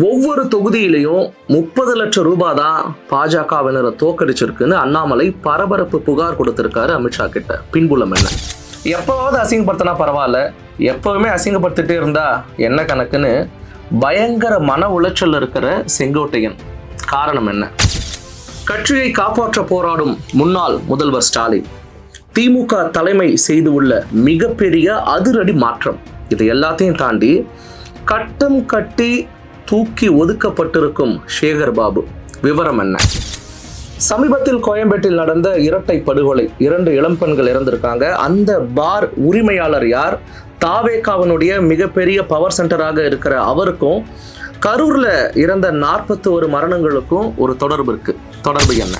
ஒவ்வொரு தொகுதியிலையும் 30 லட்சம் ரூபாய் தான் பாஜகவினரை தோக்கடிச்சிருக்குன்னு அண்ணாமலை பரபரப்பு புகார் கொடுத்திருக்காரு அமித்ஷா கிட்ட. பின்புலம் என்ன? எப்பவாவது அசிங்கப்படுத்தினா பரவாயில்ல, எப்பவுமே அசிங்கப்படுத்திட்டே இருந்தா என்ன கணக்குன்னு பயங்கர மன உளைச்சல் இருக்கிற செங்கோட்டையன். காரணம் என்ன? கட்சியை காப்பாற்ற போராடும் முன்னாள் முதல்வர் ஸ்டாலின் திமுக தலைமை செய்து உள்ள மிகப்பெரிய அதிரடி மாற்றம், இது எல்லாத்தையும் தாண்டி கட்டம் கட்டி தூக்கி ஒதுக்கப்பட்டிருக்கும் சேகர் பாபு விவரம் என்ன? சமீபத்தில் கோயம்பேட்டில் நடந்த இரட்டை படுகொலை, 2 இளம் பெண்கள் இறந்திருக்காங்க. அந்த பார் உரிமையாளர் யார்? தாவேகாவினுடைய மிகப்பெரிய பவர் சென்டராக இருக்கிற அவருக்கும் கரூர்ல இறந்த 41 மரணங்களுக்கும் ஒரு தொடர்பு இருக்கு. தொடர்பு என்ன?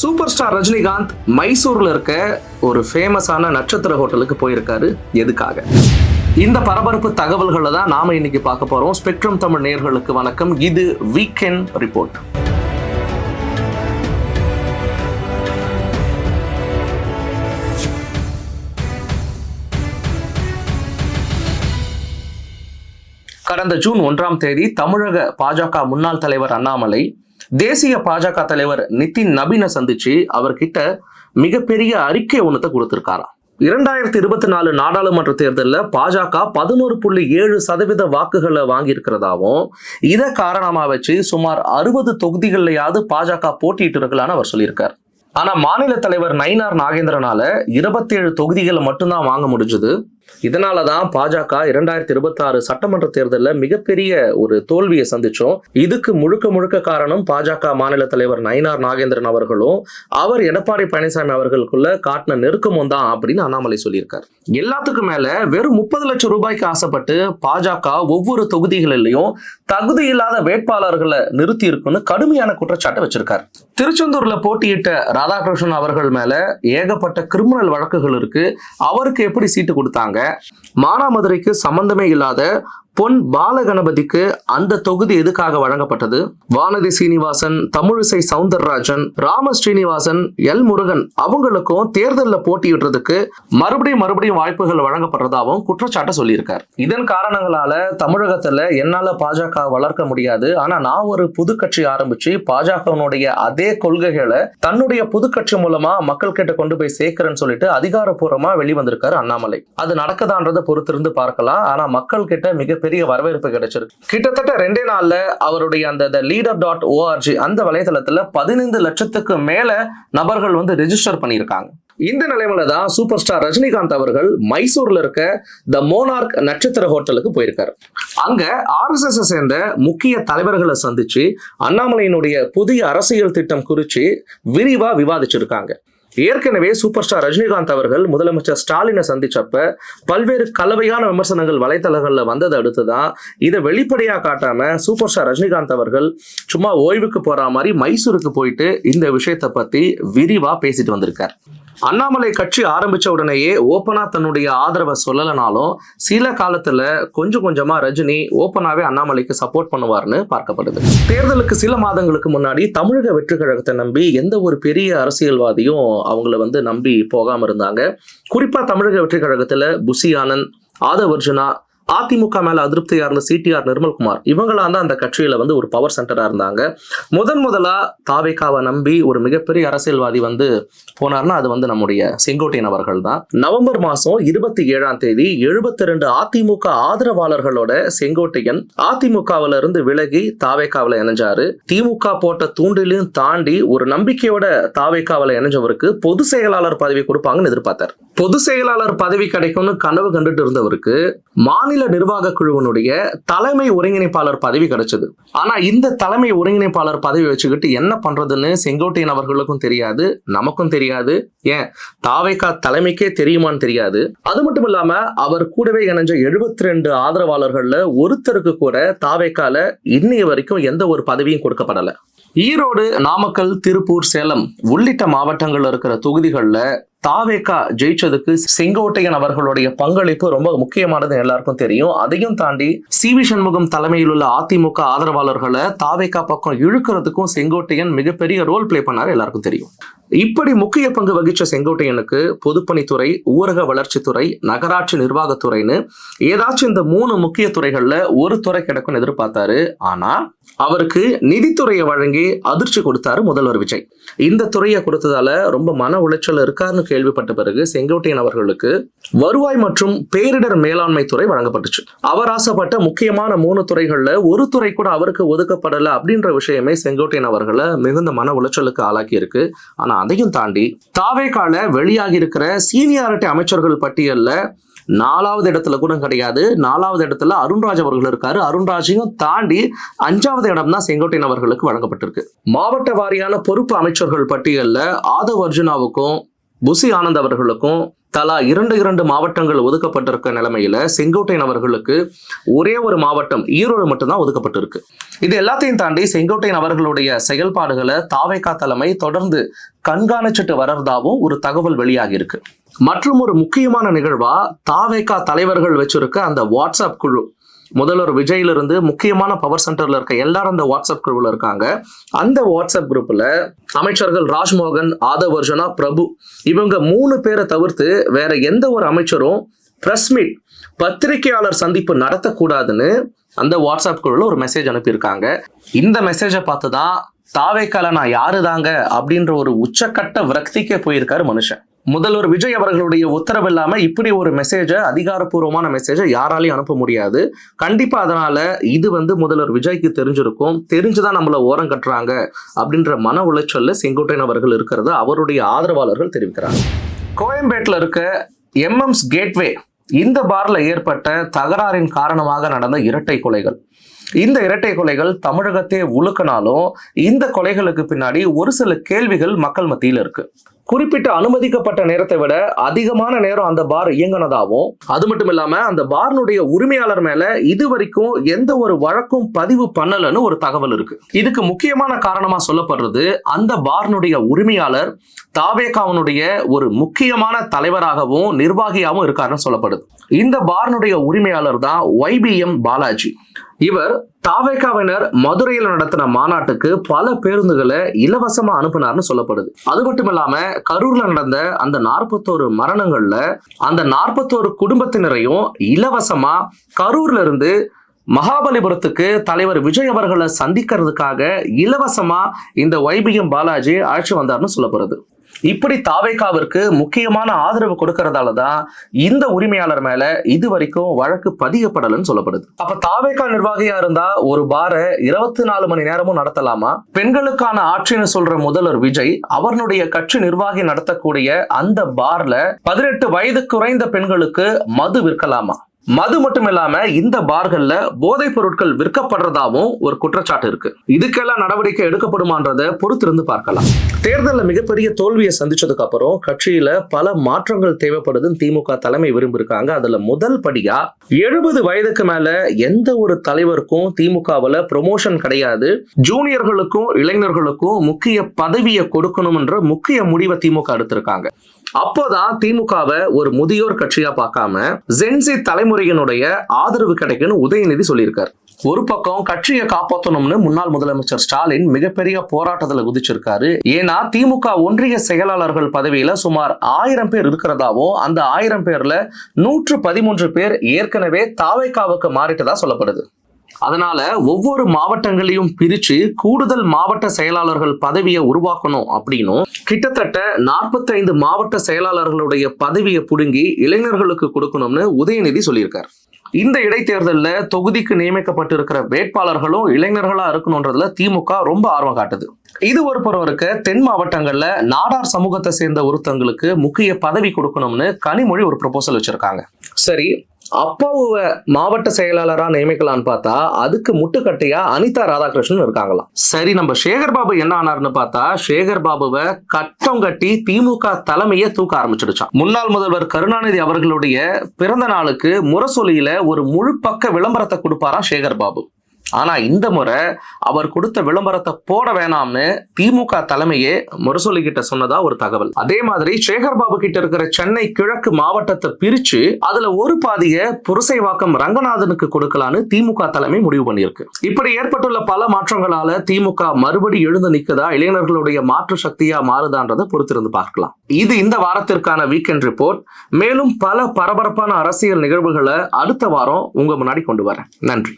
சூப்பர் ஸ்டார் ரஜினிகாந்த் மைசூர்ல இருக்க ஒரு ஃபேமஸான நட்சத்திர ஹோட்டலுக்கு போயிருக்காரு. எதுக்காக? இந்த பரபரப்பு தகவல்களை தான் நாம இன்னைக்கு பார்க்க போறோம். ஸ்பெக்ட்ரம் தமிழ் நேயர்களுக்கு வணக்கம். இது வீக்கெண்ட் ரிப்போர்ட். கடந்த ஜூன் 1ஆம் தேதி தமிழக பாஜக முன்னாள் தலைவர் அண்ணாமலை தேசிய பாஜக தலைவர் நிதின் நபீனை சந்திச்சு அவர்கிட்ட மிகப்பெரிய அறிக்கை ஒன்றத்தை கொடுத்திருக்காராம். 2024 நாடாளுமன்ற தேர்தலில் பாஜக 11.7% வாக்குகளை வாங்கியிருக்கிறதாவும், இதை காரணமா வச்சு சுமார் 60 தொகுதிகள்லையாவது பாஜக போட்டியிட்டு இருக்கலான்னு அவர் சொல்லியிருக்கார். ஆனா மாநில தலைவர் நயினார் நாகேந்திரனால 27 தொகுதிகளை மட்டும்தான் வாங்க முடிஞ்சது. இதனாலதான் பாஜக 2026 சட்டமன்ற தேர்தலில் மிகப்பெரிய ஒரு தோல்வியை சந்திச்சோம். இதுக்கு முழுக்க காரணம் பாஜக மாநில தலைவர் நயினார் நாகேந்திரன் அவர்களும் அவர் எடப்பாடி பழனிசாமி அவர்களுக்குள்ள காட்டின நெருக்கமும் தான் அப்படின்னு அண்ணாமலை சொல்லியிருக்காரு. எல்லாத்துக்கும் மேல வெறும் 30 லட்சம் ரூபாய்க்கு ஆசைப்பட்டு பாஜக ஒவ்வொரு தொகுதிகளிலையும் தகுதி இல்லாத வேட்பாளர்களை நிறுத்தி இருக்குன்னு கடுமையான குற்றச்சாட்டை வச்சிருக்காரு. திருச்செந்தூர்ல போட்டியிட்ட ராதாகிருஷ்ணன் அவர்கள் மேல ஏகப்பட்ட கிரிமினல் வழக்குகள் இருக்கு. அவருக்கு எப்படி சீட்டு கொடுத்தாங்க? மானாமதுரைக்கு சம்பந்தமே இல்லாத பொன் பாலகணபதிக்கு அந்த தொகுதி எதுக்காக வழங்கப்பட்டது? வானதி சீனிவாசன், தமிழிசை சவுந்தரராஜன், ராம ஸ்ரீனிவாசன், எல் முருகன் அவங்களுக்கும் தேர்தலில் போட்டியிடுறதுக்கு மறுபடியும் வாய்ப்புகள் வழங்கப்படுறதாகவும் குற்றச்சாட்டை சொல்லியிருக்கார். இதன் காரணங்களால தமிழகத்துல என்னால பாஜக வளர்க்க முடியாது, ஆனா நான் ஒரு புது கட்சி ஆரம்பிச்சு பாஜகனுடைய அதே கொள்கைகளை தன்னுடைய புது கட்சி மூலமா மக்கள் கிட்ட கொண்டு போய் சேர்க்கிறேன்னு சொல்லிட்டு அதிகாரப்பூர்வமா வெளிவந்திருக்காரு அண்ணாமலை. அது நடக்குதான்றதை பொறுத்திருந்து பார்க்கலாம். ஆனா மக்கள் கிட்ட மிகப்பெரிய வரவேற்பு கிடைச்சிருக்கு. கிட்டத்தட்ட 2 நாள்ல அவருடைய அந்த leader.org அந்த வலைதளத்துல 15 லட்சத்துக்கு மேல நபர்கள் ரெஜிஸ்டர் பண்ணியிருக்காங்க. இந்த நிலைமையில தான் சூப்பர் ஸ்டார் ரஜினிகாந்த் அவர்கள் மைசூர்ல இருக்க த மோனார்க் நட்சத்திர ஹோட்டலுக்கு போயிருக்காரு. அங்க RSS சேர்ந்த முக்கிய தலைவர்களை சந்திச்சு அண்ணாமலையினுடைய புதிய அரசியல் திட்டம் குறித்து விரிவா விவாதிச்சிருக்காங்க. ஏற்கனவே சூப்பர் ஸ்டார் ரஜினிகாந்த் அவர்கள் முதலமைச்சர் ஸ்டாலினை சந்திச்சப்ப பல்வேறு கலவையான விமர்சனங்கள் வலைத்தளங்கள்ல வந்ததை அடுத்துதான் இதை வெளிப்படையா காட்டாம சூப்பர் ஸ்டார் ரஜினிகாந்த் அவர்கள் சும்மா ஓய்வுக்கு போற மாதிரி மைசூருக்கு போயிட்டு இந்த விஷயத்தை பத்தி விரிவா பேசிட்டு வந்திருக்கார். அண்ணாமலை கட்சி ஆரம்பிச்ச உடனேயே ஓப்பனா தன்னுடைய ஆதரவை சொல்லலனாலும் சில காலத்துல கொஞ்சமா ரஜினி ஓப்பனாவே அண்ணாமலைக்கு சப்போர்ட் பண்ணுவார்னு பார்க்கப்படுது. தேர்தலுக்கு சில மாதங்களுக்கு முன்னாடி தமிழக வெற்றி கழகத்தை நம்பி எந்த ஒரு பெரிய அரசியல்வாதியும் அவங்கள நம்பி போகாம இருந்தாங்க. குறிப்பா தமிழக வெற்றி கழகத்துல புசி ஆனந்த், ஆதவ் அர்ஜுனா, அதிமுக மேல அதிருப்தியா இருந்த CTR நிர்மல்குமார் இவங்களாம் தான் அந்த கட்சியில ஒரு பவர் சென்டரா இருந்தாங்க. முதலா தாவேகாவை நம்பி ஒரு மிகப்பெரிய அரசியல்வாதி போனார்னா அது நம்முடைய செங்கோட்டையன் அவர்கள் தான். நவம்பர் மாசம் 27ஆம் தேதி 72 அதிமுக ஆதரவாளர்களோட செங்கோட்டையன் அதிமுகவில இருந்து விலகி தாவேகாவில இணைஞ்சாரு. திமுக போட்ட தூண்டிலையும் தாண்டி ஒரு நம்பிக்கையோட தாவேகாவில இணைஞ்சவருக்கு பொது செயலாளர் பதவி கொடுப்பாங்கன்னு எதிர்பார்த்தார். பொது செயலாளர் பதவி கிடைக்கும்னு கனவு கண்டுட்டு இருந்தவருக்கு மாநில நிர்வாக குழுவினுடைய தலைமை ஒருங்கிணைப்பாளர் பதவி கிடைச்சது. ஆனா இந்த தலைமை ஒருங்கிணைப்பாளர் பதவி வச்சுக்கிட்டு என்ன பண்றதுன்னு செங்கோட்டையன் அவர்களுக்கும் தெரியாது, நமக்கும் தெரியாது, ஏன் தாவேகா தலைமைக்கே தெரியுமான்னு தெரியாது. அது மட்டும் இல்லாம அவர் கூடவே இணைஞ்ச 72 ஆதரவாளர்கள்ல ஒருத்தருக்கு கூட தாவேகால இன்னைய வரைக்கும் எந்த ஒரு பதவியும் கொடுக்கப்படல. ஈரோடு, நாமக்கல், திருப்பூர், சேலம் உள்ளிட்ட மாவட்டங்கள்ல இருக்கிற தொகுதிகளில் தாவேகா ஜெயிச்சதுக்கு செங்கோட்டையன் அவர்களுடைய பங்களிப்பு ரொம்ப முக்கியமானது எல்லாருக்கும் தெரியும். அதையும் தாண்டி சி.வி. சண்முகம் தலைமையில் உள்ள அதிமுக ஆதரவாளர்களை தாவேகா பக்கம் இழுக்கிறதுக்கும் செங்கோட்டையன் மிகப்பெரிய ரோல் பிளே பண்ணாரு, எல்லாருக்கும் தெரியும். இப்படி முக்கிய பங்கு வகிச்ச செங்கோட்டையனுக்கு பொதுப்பணித்துறை, ஊரக வளர்ச்சித்துறை, நகராட்சி நிர்வாகத்துறைன்னு ஏதாச்சும் இந்த 3 முக்கிய துறைகள்ல ஒரு துறை கிடைக்கும்னு எதிர்பார்த்தாரு. ஆனா அவருக்கு நிதித்துறையை வழங்கி அதிர்ச்சி கொடுத்தாரு முதல்வர் விஜய். இந்த துறையை கொடுத்ததால ரொம்ப மன உளைச்சல் இருக்காருன்னு கேள்விப்பட்ட பிறகு செங்கோட்டையன் அவர்களுக்கு வருவாய் மற்றும் பேரிடர் மேலாண்மை துறை வழங்கப்பட்டுச்சு. அவர் ஆசைப்பட்ட முக்கியமான 3 துறைகள்ல ஒரு துறை கூட அவருக்கு ஒதுக்கப்படல அப்படின்ற விஷயமே செங்கோட்டையன் அவர்களை மிகுந்த மன உளைச்சலுக்கு ஆளாக்கி இருக்கு. ஆனா அதையும் தாண்டி தாவேகால வெளியாகி இருக்கிற சீனியாரிட்டி அமைச்சர்கள் பட்டியல்ல 4வது இடத்துல கூட கிடையாது. 4வது இடத்துல அருண்ராஜ் அவர்கள் இருக்காரு. அருண்ராஜையும் தாண்டி 5வது இடம் தான் செங்கோட்டையன் அவர்களுக்கு வழங்கப்பட்டிருக்கு. மாவட்ட வாரியான பொறுப்பு அமைச்சர்கள் பட்டியல்ல ஆதவ் அர்ஜுனாவுக்கும் புசி ஆனந்த் அவர்களுக்கும் தலா 2 மாவட்டங்கள் ஒதுக்கப்பட்டிருக்க நிலைமையில செங்கோட்டையன் அவர்களுக்கு ஒரே ஒரு மாவட்டம் ஈரோடு மட்டும்தான் ஒதுக்கப்பட்டிருக்கு. இது எல்லாத்தையும் தாண்டி செங்கோட்டையன் அவர்களுடைய செயல்பாடுகளை தாவேகா தலைமை தொடர்ந்து கண்காணிச்சுட்டு வர்றதாவும் ஒரு தகவல் வெளியாகி இருக்கு. மற்றும் ஒரு முக்கியமான நிகழ்வா தாவேகா தலைவர்கள் வச்சிருக்க அந்த வாட்ஸ்அப் குழு, முதல்வர் விஜயிலிருந்து முக்கியமான பவர் சென்டர்ல இருக்க எல்லாரும் அந்த வாட்ஸ்அப் குழுவில் இருக்காங்க. அந்த வாட்ஸ்அப் குரூப்ல அமைச்சர்கள் ராஜ்மோகன், ஆதவ் அர்ஜுனா, பிரபு இவங்க 3 பேரை தவிர்த்து வேற எந்த ஒரு அமைச்சரும் பிரஸ் மீட், பத்திரிகையாளர் சந்திப்பு நடத்தக்கூடாதுன்னு அந்த வாட்ஸ்அப் குழுல ஒரு மெசேஜ் அனுப்பியிருக்காங்க. இந்த மெசேஜை பார்த்துதான் தாவேக்கால நான் யாருதாங்க அப்படின்ற ஒரு உச்சக்கட்ட விரக்திக்கே போயிருக்காரு மனுஷன். முதல்வர் விஜய் அவர்களுடைய உத்தரவு இல்லாம இப்படி ஒரு மெசேஜை, அதிகாரப்பூர்வமான மெசேஜை யாராலையும் அனுப்ப முடியாது. கண்டிப்பா அதனால இது முதல்வர் விஜய்க்கு தெரிஞ்சிருக்கும். தெரிஞ்சுதான் நம்மள ஓரம் கட்டுறாங்க அப்படின்ற மன உளைச்சல்ல செங்கோட்டையன் அவர்கள் இருக்கிறத அவருடைய ஆதரவாளர்கள் தெரிவிக்கிறாங்க. கோயம்பேட்டில் இருக்க எம்எம்ஸ் கேட்வே இந்த பார்ல ஏற்பட்ட தகராறின் காரணமாக நடந்த இரட்டை கொலைகள். இந்த இரட்டை கொலைகள் தமிழகத்தே உலுக்கினாலும் இந்த கொலைகளுக்கு பின்னாடி ஒரு சில கேள்விகள் மக்கள் மத்தியில் இருக்கு. குறிப்பிட்ட அனுமதிக்கப்பட்ட நேரத்தை விட அதிகமான நேரம் அந்த பார் இயங்கினதாகவும், அது மட்டும் இல்லாம அந்த பார்னுடைய உரிமையாளர் மேல இதுவரைக்கும் எந்த ஒரு வழக்கும் பதிவு பண்ணலன்னு ஒரு தகவல் இருக்கு. இதுக்கு முக்கியமான காரணமா சொல்லப்படுறது அந்த பார்னுடைய உரிமையாளர் தாவேகாவுடைய ஒரு முக்கியமான தலைவராகவும் நிர்வாகியாகவும் இருக்காருன்னு சொல்லப்படுது. இந்த பார்னுடைய உரிமையாளர் தான் YBM பாலாஜி. இவர் தாவேகாவினர் மதுரையில் நடத்தின மாநாட்டுக்கு பல பேருந்துகளை இலவசமா அனுப்பினார்னு சொல்லப்படுது. அது மட்டும் இல்லாம கரூர்ல நடந்த அந்த 41 மரணங்கள்ல அந்த 41 குடும்பத்தினரையும் இலவசமா கரூர்ல இருந்து மகாபலிபுரத்துக்கு தலைவர் விஜய் அவர்களை சந்திக்கிறதுக்காக இலவசமா இந்த YBM பாலாஜி அழைச்சு வந்தார்னு சொல்லப்படுது. இப்படி தாவேகாவிற்கு முக்கியமான ஆதரவு கொடுக்கறதாலதான் இந்த உரிமையாளர் மேல இது வரைக்கும் வழக்கு பதியப்படலன்னு சொல்லப்படுது. அப்ப தாவேகா நிர்வாகியா இருந்தா ஒரு பார 24 மணி நேரமும் நடத்தலாமா? பெண்களுக்கான ஆட்சின்னு சொல்ற முதல்வர் விஜய் அவருடைய கட்சி நிர்வாகி நடத்தக்கூடிய அந்த பார்ல 18 வயது குறைந்த பெண்களுக்கு மது விற்கலாமா? மது மட்டும் இல்லாம இந்த பார்கள்ல போதைப் பொருட்கள் விற்கப்படுறதாவும் ஒரு குற்றச்சாட்டு இருக்கு. இதுக்கெல்லாம் நடவடிக்கை எடுக்கப்படுமான்றத பொறுத்திருந்து பார்க்கலாம். தேர்தலில் மிகப்பெரிய தோல்வியை சந்திச்சதுக்கு அப்புறம் கட்சியில பல மாற்றங்கள் தேவைப்படுதுன்னு திமுக தலைமை விரும்பியிருக்காங்க. அதுல முதல் படியா 70 வயதுக்கு மேல எந்த ஒரு தலைவருக்கும் திமுகவுல ப்ரொமோஷன் கிடையாது, ஜூனியர்களுக்கும் இளைஞர்களுக்கும் முக்கிய பதவியை கொடுக்கணும்ன்ற முக்கிய முடிவை திமுக எடுத்திருக்காங்க. அப்போதான் திமுகவை ஒரு முதியோர் கட்சியா பார்க்காம ஜென்சி தலைமுறையினுடைய ஆதரவு கிடைக்குன்னு உதயநிதி சொல்லியிருக்காரு. ஒரு பக்கம் கட்சியை காப்பாற்றணும்னு முன்னாள் முதலமைச்சர் ஸ்டாலின் மிகப்பெரிய போராட்டத்துல குதிச்சிருக்காரு. ஏன்னா திமுக ஒன்றிய செயலாளர்கள் பதவியில சுமார் 1000 பேர் இருக்கிறதாவும் அந்த 1000 பேர்ல 113 பேர் ஏற்கனவே தாவேகாவுக்கு மாறிட்டதா சொல்லப்படுது. அதனால ஒவ்வொரு மாவட்டங்களையும் பிரிச்சு கூடுதல் மாவட்ட செயலாளர்கள் பதவியை உருவாக்கணும் அப்படின்னும் கிட்டத்தட்ட 45 மாவட்ட செயலாளர்களுடைய பதவியை புடுங்கி இளைஞர்களுக்கு கொடுக்கணும்னு உதயநிதி சொல்லியிருக்காரு. இந்த இடைத்தேர்தலில் தொகுதிக்கு நியமிக்கப்பட்டிருக்கிற வேட்பாளர்களும் இளைஞர்களா இருக்கணும்ன்றதுல திமுக ரொம்ப ஆர்வம் காட்டுது. இது ஒரு புறம் இருக்க, தென் மாவட்டங்கள்ல நாடார் சமூகத்தை சேர்ந்த ஒருத்தங்களுக்கு முக்கிய பதவி கொடுக்கணும்னு கனிமொழி ஒரு ப்ரொபோசல் வச்சிருக்காங்க. சரி, அப்பாவை மாவட்ட செயலாளரா நியமிக்கலான்னு பார்த்தா அதுக்கு முட்டுக்கட்டையா அனிதா ராதாகிருஷ்ணன் இருக்காங்களாம். சரி, நம்ம சேகர் பாபு என்ன ஆனார்னு பார்த்தா சேகர் பாபுவை கட்டம் கட்டி திமுக தலைமையை தூக்க ஆரம்பிச்சிடுச்சான். முன்னாள் முதல்வர் கருணாநிதி அவர்களுடைய பிறந்த நாளுக்கு முரசொலியில ஒரு முழு பக்க விளம்பரத்தை கொடுப்பாராம் சேகர் பாபு. ஆனா இந்த முறை அவர் கொடுத்த விளம்பரத்தை போட வேணாம்னு திமுக தலைமையே முரசொலி கிட்ட சொன்னதா ஒரு தகவல். அதே மாதிரி சேகர்பாபு கிட்ட இருக்கிற சென்னை கிழக்கு மாவட்டத்தை பிரிச்சு அதுல ஒரு பாதிய புரசைவாக்கம் ரங்கநாதனுக்கு கொடுக்கலான்னு திமுக தலைமை முடிவு பண்ணியிருக்கு. இப்படி ஏற்பட்டுள்ள பல மாற்றங்களால திமுக மறுபடி எழுந்து நிற்குதா, இளைஞர்களுடைய மாற்று சக்தியா மாறுதான்றதை பொறுத்திருந்து பார்க்கலாம். இது இந்த வாரத்திற்கான வீக்கெண்ட் ரிப்போர்ட். மேலும் பல பரபரப்பான அரசியல் நிகழ்வுகளை அடுத்த வாரம் உங்க முன்னாடி கொண்டு வரேன். நன்றி.